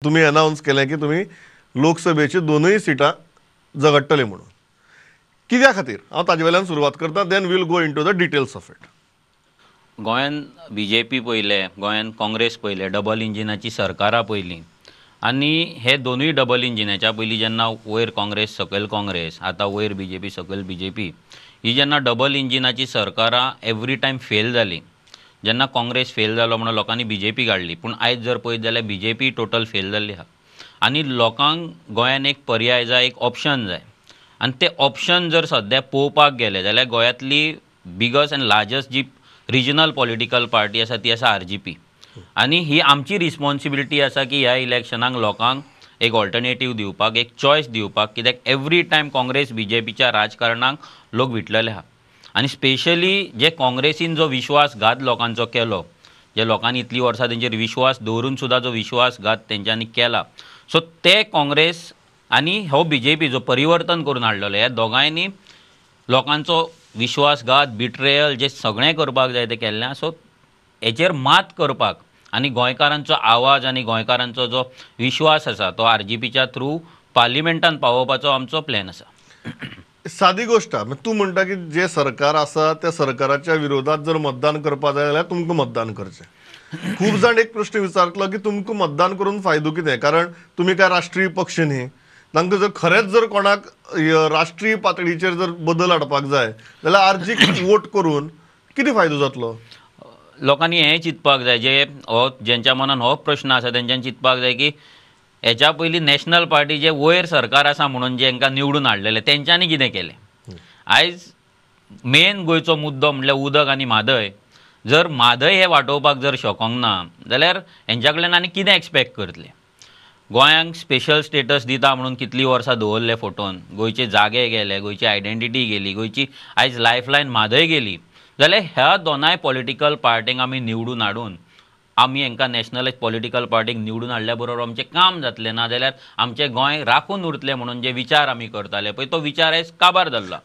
तुम्ही अनाउन्स केलें की तुम्ही लोकसभेची दोनूय सिटां झगडटले म्हणून कित्या खातीर हांव ताजे वयल्यान सुरवात करता then will go into the details of it. गोंयान बीजेपी पयले, गोंयान काँग्रेस पयले, डबल इंजिनाची सरकारां पयलीं आनी हे दोनूय डबल इंजिनाच्या पयलीं जेन्ना वयर काँग्रेस सकयल काँग्रेस आतां वयर बीजेपी सकयल बीजेपी ही जेन्ना डबल इंजिनाची सरकारां एवरी टायम फेल जाली. जेन्ना काँग्रेस फेल जालो म्हणून लोकांनी बीजेपी काडली, पूण आयज जर पळयत जाल्यार बीजेपी टोटल फेल जाल्ली आहा. आनी लोकांक गोंयान एक पर्याय जाय, एक ऑप्शन जाय. आनी ते ऑप्शन जर सद्या पळोवपाक गेले जाल्यार गोंयांतली बिगस्ट एंड लार्जस्ट जी रिजनल पॉलिटिकल पार्टी आसा ती आसा RGP. आनी ही आमची रिस्पॉन्सिबिलिटी आसा की ह्या इलेक्शनाक लोकांक एक ऑल्टरनेटीव दिवपाक, एक चॉयस दिवपाक, कित्याक एवरी टायम काँग्रेस बीजेपीच्या राजकारणाक लोक विटलेले आहा. आनी स्पेशली जे काँग्रेसीन जो विश्वासघात लोकांचो केलो, जे लोकांनी इतलीं वर्सां तेंचेर विश्वास दवरून सुद्दां जो विश्वासघात तेंच्यांनी केला, सो ते काँग्रेस आनी हो BJP जो परिवर्तन करून हाडलेलो, ह्या दोगांयनी लोकांचो विश्वासघात, बिट्रेयल जे सगळें करपाक जाय तें केल्लें. सो हेचेर मात करपाक आनी गोंयकारांचो आवाज आनी गोंयकारांचो जो विश्वास आसा तो RGPच्या थ्रू पार्लिमेंटान पावोवपाचो आमचो प्लॅन आसा. सादी गोष्ट आहा. तूं म्हणटा की जे सरकार आसा त्या सरकाराच्या विरोधात जर मतदान करपा जाय जाल्यार तुमकां मतदान करचें. खूब जाण एक प्रश्न विचारतलो की तुमकां मतदान करून फायदो कितें, कारण तुमी काय राष्ट्रीय पक्ष न्ही. तांकां जर खरेंच जर कोणाक राष्ट्रीय पातळीचेर जर बदल हाडपाक जाय जाल्यार आर्जीक वोट करून कितें फायदो जातलो. लोकांनी हें चिंतपाक जाय, जे हो जेंच्या मनान हो प्रश्न आसा तेंच्यांनी चिंतपाक जाय की हेच्या पयलीं नॅशनल पार्टी जे वयर सरकार आसा म्हणून जेंकां निवडून हाडलेले तेंच्यांनी कितें केलें. आयज मेन गोंयचो मुद्दो म्हणल्यार उदक आनी म्हादय. जर म्हादय हे वांटोवपाक जर शकोंक ना जाल्यार हेंच्या कडल्यान आनी कितें एक्सपेक्ट करतले. गोंयांक स्पेशल स्टेटस दिता म्हणून कितलीं वर्सां दवरले फोटोन, गोंयचे जागे गेले, गोंयची आयडेंटिटी गेली, गोंयची आयज लायफलायन म्हादय गेली, जाल्यार ह्या दोनाय पॉलिटिकल पार्टींक आमी निवडून हाडून आमी हांकां नॅशनल पॉलिटिकल पार्टीक निवडून हाडल्या बरोबर आमचें काम जातलें ना, जाल्यार आमचें गोंय राखून उरतलें म्हणून जे विचार आमी करताले पळय तो विचार आयज काबार जाल्लो.